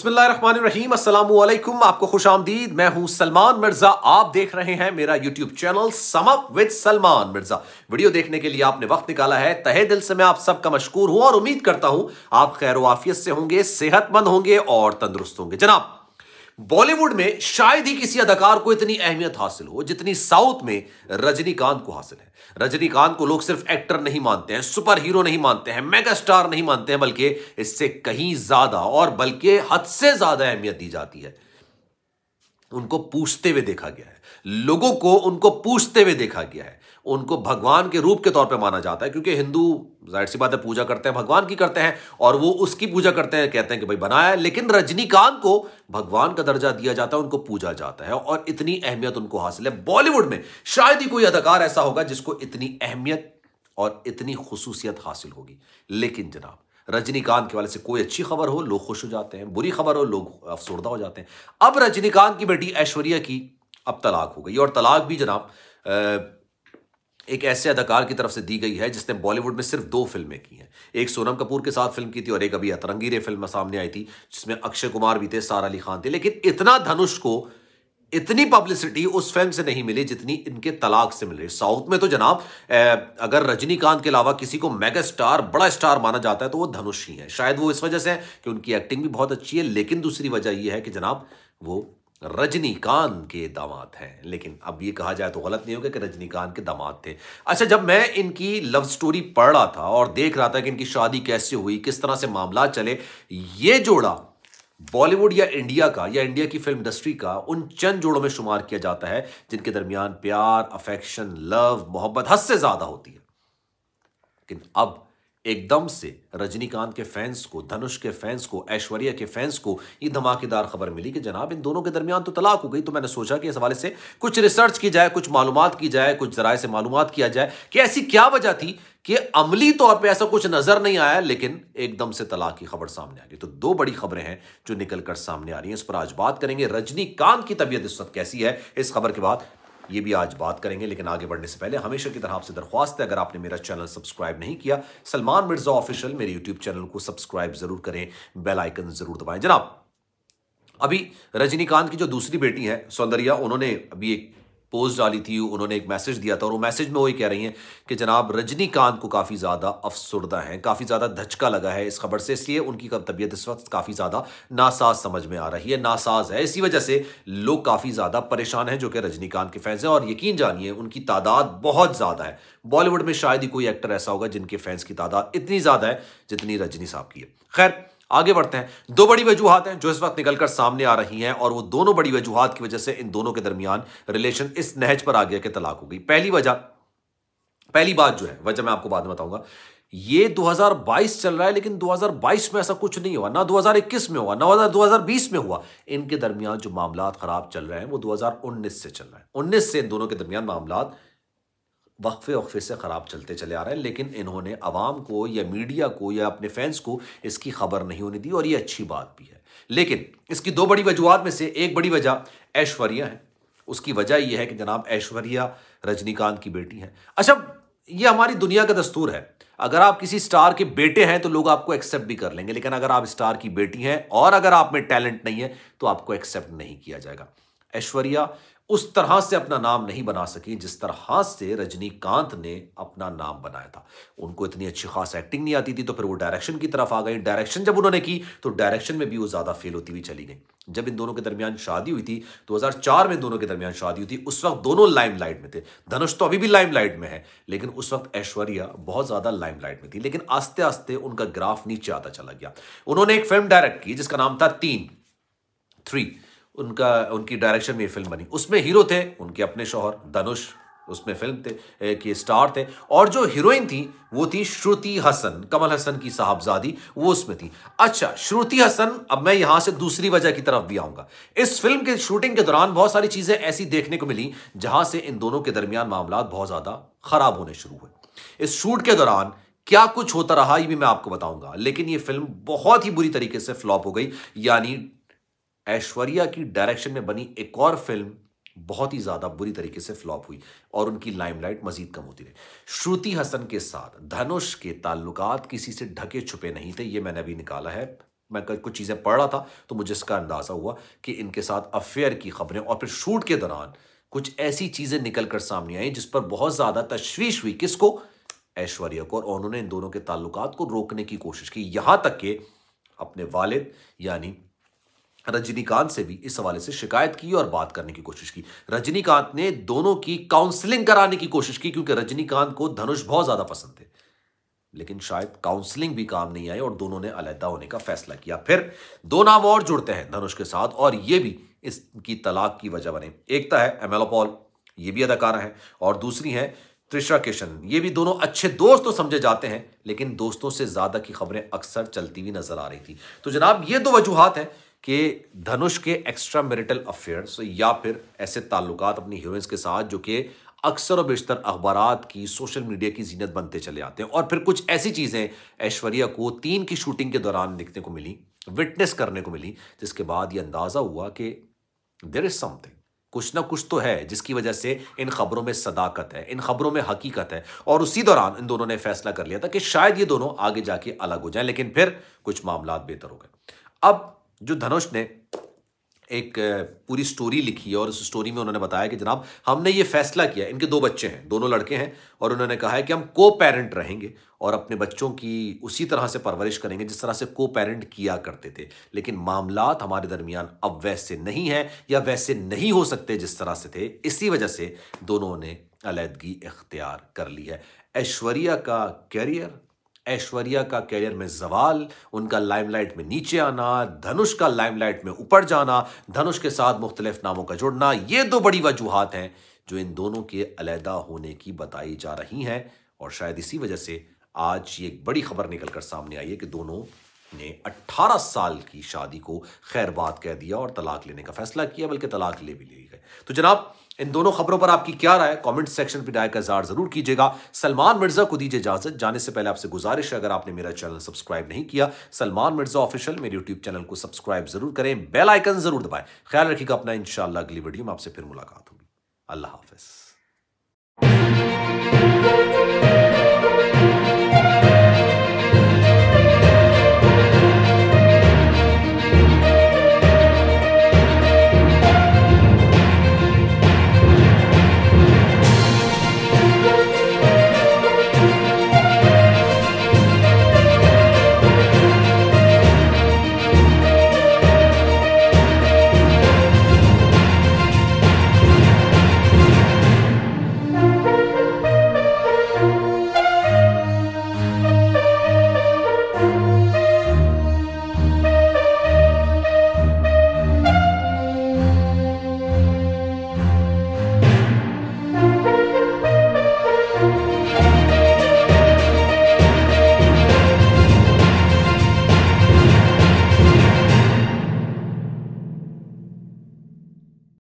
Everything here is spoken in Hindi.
बिस्मिल्लाहिर्रहमानिर्रहीम, अस्सलामुअलैकुम। आपको खुशामदीद। मैं हूं सलमान मिर्जा। आप देख रहे हैं मेरा YouTube channel sum up with Salman Mirza. Video देखने के लिए आपने वक्त निकाला है, तहे दिल से मैं आप सबका मशकूर हूं और उम्मीद करता हूं आप खैर वाफियत से होंगे, सेहतमंद होंगे और तंदुरुस्त होंगे। जनाब, बॉलीवुड में शायद ही किसी अदाकार को इतनी अहमियत हासिल हो जितनी साउथ में रजनीकांत को हासिल है। रजनीकांत को लोग सिर्फ एक्टर नहीं मानते हैं, सुपर हीरो नहीं मानते हैं, मेगा स्टार नहीं मानते हैं, बल्कि इससे कहीं ज्यादा और बल्कि हद से ज्यादा अहमियत दी जाती है। उनको पूछते हुए देखा गया है, लोगों को उनको पूछते हुए देखा गया है। उनको भगवान के रूप के तौर पे माना जाता है, क्योंकि हिंदू जाहिर सी बात है पूजा करते हैं, भगवान की करते हैं और वो उसकी पूजा करते हैं, कहते हैं कि भाई बनाया है। लेकिन रजनीकांत को भगवान का दर्जा दिया जाता है, उनको पूजा जाता है और इतनी अहमियत उनको हासिल है। बॉलीवुड में शायद ही कोई अदाकार ऐसा होगा जिसको इतनी अहमियत और इतनी खुसूसियत हासिल होगी। लेकिन जनाब, रजनीकांत के वाले से कोई अच्छी खबर हो लोग खुश हो जाते हैं, बुरी खबर हो लोग अफसरदा हो जाते हैं। अब रजनीकांत की बेटी ऐश्वर्या की अब तलाक हो गई और तलाक भी जनाब एक ऐसे अदाकार की तरफ से दी गई है जिसने बॉलीवुड में सिर्फ 2 फिल्में की हैं। एक सोनम कपूर के साथ फिल्म की थी और एक अभी अतरंगी फिल्म सामने आई थी जिसमें अक्षय कुमार भी थे, सारा अली खान थे। लेकिन इतना धनुष को इतनी पब्लिसिटी उस फिल्म से नहीं मिली जितनी इनके तलाक से मिल रही। साउथ में तो जनाब अगर रजनीकांत के अलावा किसी को मेगा स्टार, बड़ा स्टार माना जाता है तो वो धनुष ही है। शायद वो इस वजह से है कि उनकी एक्टिंग भी बहुत अच्छी है, लेकिन दूसरी वजह यह है कि जनाब वो रजनीकांत के दामाद हैं। लेकिन अब ये कहा जाए तो गलत नहीं होगा कि रजनीकांत के दामाद थे। अच्छा, जब मैं इनकी लव स्टोरी पढ़ रहा था और देख रहा था कि इनकी शादी कैसे हुई, किस तरह से मामला चले, ये जोड़ा बॉलीवुड या इंडिया का या इंडिया की फिल्म इंडस्ट्री का उन चंद जोड़ों में शुमार किया जाता है जिनके दरमियान प्यार, अफेक्शन, लव, मोहब्बत हद से ज्यादा होती है। लेकिन अब एकदम से रजनीकांत के फैंस को, धनुष के फैंस को, ऐश्वर्या के फैंस को ये धमाकेदार खबर मिली कि जनाब इन दोनों के दरमियान तो तलाक हो गई। तो मैंने सोचा कि इस हवाले से कुछ रिसर्च की जाए, कुछ मालूमात की जाए, कुछ जराए से मालूमात किया जाए कि ऐसी क्या वजह थी कि अमली तौर पे ऐसा कुछ नजर नहीं आया लेकिन एकदम से तलाक की खबर सामने आ गई। तो 2 बड़ी खबरें हैं जो निकलकर सामने आ रही हैं, इस पर आज बात करेंगे। रजनीकांत की तबीयत इस वक्त कैसी है, इस खबर के बाद ये भी आज बात करेंगे। लेकिन आगे बढ़ने से पहले हमेशा की तरह आपसे दरख्वास्त है, अगर आपने मेरा चैनल सब्सक्राइब नहीं किया, सलमान मिर्जा ऑफिशियल मेरे यूट्यूब चैनल को सब्सक्राइब जरूर करें, बेल आइकन जरूर दबाएं। जनाब, अभी रजनीकांत की जो दूसरी बेटी है सौंदर्या, उन्होंने अभी एक पोस्ट डाली थी, उन्होंने एक मैसेज दिया था और वो मैसेज में वही कह रही हैं कि जनाब रजनीकांत को काफ़ी ज़्यादा अफसुर्दा है, काफ़ी ज़्यादा धचका लगा है इस खबर से, इसलिए उनकी तबीयत इस वक्त काफ़ी ज़्यादा नासाज समझ में आ रही है, नासाज है। इसी वजह से लोग काफ़ी ज़्यादा परेशान हैं जो कि रजनीकांत के फैंस हैं और यकीन जानिए उनकी तादाद बहुत ज़्यादा है। बॉलीवुड में शायद ही कोई एक्टर ऐसा होगा जिनके फैंस की तादाद इतनी ज़्यादा है जितनी रजनी साहब की है। खैर, आगे बढ़ते हैं। 2 बड़ी वजूहात हैं जो इस वक्त निकलकर सामने आ रही हैं और वो दोनों बड़ी वजूहात की वजह से इन दोनों के दरमियान रिलेशन इस नहज पर आ गया कि तलाक हो गई। पहली बात जो है, वजह मैं आपको बाद में बताऊंगा। ये 2022 चल रहा है लेकिन 2022 में ऐसा कुछ नहीं हुआ, ना 2021 में हुआ, ना 2020 में हुआ। इनके दरमियान जो मामलात खराब चल रहे हैं वो 2019 से चल रहा है। 19 से इन दोनों के दरमियान मामलात वक्फे से खराब चलते चले आ रहे हैं, लेकिन इन्होंने अवाम को या मीडिया को या अपने फैंस को इसकी खबर नहीं होने दी और ये अच्छी बात भी है। लेकिन इसकी 2 बड़ी वजूहात में से एक बड़ी वजह ऐश्वर्या है। उसकी वजह यह है कि जनाब ऐश्वर्या रजनीकांत की बेटी है। अच्छा, ये हमारी दुनिया का दस्तूर है, अगर आप किसी स्टार के बेटे हैं तो लोग आपको एक्सेप्ट भी कर लेंगे, लेकिन अगर आप स्टार की बेटी हैं और अगर आप में टैलेंट नहीं है तो आपको एक्सेप्ट नहीं किया जाएगा। ऐश्वर्या उस तरह से अपना नाम नहीं बना सकी जिस तरह से रजनीकांत ने अपना नाम बनाया था। उनको इतनी अच्छी खास एक्टिंग नहीं आती थी तो फिर वो डायरेक्शन की तरफ आ गई। डायरेक्शन जब उन्होंने की तो डायरेक्शन में भी वो ज्यादा फेल होती हुई चली गई। जब इन दोनों के दरमियान शादी हुई थी 2004 में, दोनों के दरमियान शादी हुई थी, उस वक्त दोनों लाइमलाइट में थे। धनुष तो अभी भी लाइमलाइट में है लेकिन उस वक्त ऐश्वर्या बहुत ज्यादा लाइमलाइट में थी। लेकिन आस्ते आस्ते उनका ग्राफ नीचे आता चला गया। उन्होंने एक फिल्म डायरेक्ट की जिसका नाम था 3 उनकी डायरेक्शन में फिल्म बनी। उसमें हीरो थे उनके अपने शौहर धनुष, उसमें फिल्म थे कि स्टार थे, और जो हीरोइन थी वो थी श्रुति हसन, कमल हसन की साहबजादी, वो उसमें थी। अच्छा, श्रुति हसन, अब मैं यहां से दूसरी वजह की तरफ भी आऊंगा। इस फिल्म के शूटिंग के दौरान बहुत सारी चीजें ऐसी देखने को मिली जहां से इन दोनों के दरमियान मामला बहुत ज्यादा खराब होने शुरू हुए। इस शूट के दौरान क्या कुछ होता रहा ये भी मैं आपको बताऊंगा, लेकिन ये फिल्म बहुत ही बुरी तरीके से फ्लॉप हो गई। यानी ऐश्वर्या की डायरेक्शन में बनी एक और फिल्म बहुत ही ज्यादा बुरी तरीके से फ्लॉप हुई और उनकी लाइमलाइट मजीद कम होती रही। श्रुति हसन के साथ धनुष के ताल्लुकात किसी से ढके छुपे नहीं थे, ये मैंने अभी निकाला है मैं कुछ चीज़ें पढ़ रहा था तो मुझे इसका अंदाज़ा हुआ कि इनके साथ अफेयर की खबरें और फिर शूट के दौरान कुछ ऐसी चीज़ें निकल कर सामने आई जिस पर बहुत ज़्यादा तशवीश हुई। किसको? ऐश्वर्या को। और उन्होंने इन दोनों के ताल्लुकात को रोकने की कोशिश की, यहां तक कि अपने वालिद यानी रजनीकांत से भी इस हवाले से शिकायत की और बात करने की कोशिश की। रजनीकांत ने दोनों की काउंसलिंग कराने की कोशिश की क्योंकि रजनीकांत को धनुष बहुत ज्यादा पसंद थे, लेकिन शायद काउंसलिंग भी काम नहीं आई और दोनों ने अलहदा होने का फैसला किया। फिर दो नाम और जुड़ते हैं धनुष के साथ और यह भी इसकी तलाक की वजह बने। एक तो है एमेला पॉल, ये भी अदाकारा है, और दूसरी है त्रिशा किशन। ये भी दोनों अच्छे दोस्त तो समझे जाते हैं, लेकिन दोस्तों से ज्यादा की खबरें अक्सर चलती हुई नजर आ रही थी। तो जनाब ये दो वजूहात हैं कि धनुष के एक्स्ट्रा मैरिटल अफेयर्स या फिर ऐसे ताल्लुकात अपनी हीरोइंस के साथ जो कि अक्सर और बेशतर अखबारात की, सोशल मीडिया की जीनत बनते चले आते हैं। और फिर कुछ ऐसी चीजें ऐश्वर्या को 3 की शूटिंग के दौरान देखने को मिली, विटनेस करने को मिली, जिसके बाद यह अंदाजा हुआ कि देयर इज समथिंग, कुछ ना कुछ तो है जिसकी वजह से इन खबरों में सदाकत है, इन खबरों में हकीकत है। और उसी दौरान इन दोनों ने फैसला कर लिया था कि शायद ये दोनों आगे जाके अलग हो जाएं, लेकिन फिर कुछ मामला बेहतर हो गए। अब जो धनुष ने एक पूरी स्टोरी लिखी है और उस स्टोरी में उन्होंने बताया कि जनाब हमने ये फैसला किया, इनके 2 बच्चे हैं, दोनों लड़के हैं, और उन्होंने कहा है कि हम को पेरेंट रहेंगे और अपने बच्चों की उसी तरह से परवरिश करेंगे जिस तरह से को पेरेंट किया करते थे, लेकिन मामलात हमारे दरमियान अब वैसे नहीं है या वैसे नहीं हो सकते जिस तरह से थे। इसी वजह से दोनों ने अलहदगी इख्तियार कर ली है। ऐश्वर्या का कैरियर में जवाल, उनका लाइमलाइट में नीचे आना, धनुष का लाइमलाइट में ऊपर जाना, धनुष के साथ मुख्तलिफ नामों का जुड़ना, ये 2 बड़ी वजूहात हैं जो इन दोनों के अलहदा होने की बताई जा रही हैं। और शायद इसी वजह से आज ये एक बड़ी खबर निकलकर सामने आई है कि दोनों ने 18 साल की शादी को खैर बात कह दिया और तलाक लेने का फैसला किया, बल्कि तलाक ले भी ली गए। तो जनाब इन दोनों खबरों पर आपकी क्या राय है? कमेंट सेक्शन पर राय का इज़हार जरूर कीजिएगा। सलमान मिर्जा को दीजिए इजाजत। जाने से पहले आपसे गुजारिश है, अगर आपने मेरा चैनल सब्सक्राइब नहीं किया, सलमान मिर्जा ऑफिशियल मेरे यूट्यूब चैनल को सब्सक्राइब जरूर करें, बेल आइकन जरूर दबाएं। ख्याल रखिएगा अपना, इंशाअल्लाह अगली वीडियो में आपसे फिर मुलाकात होगी। अल्लाह हाफिज।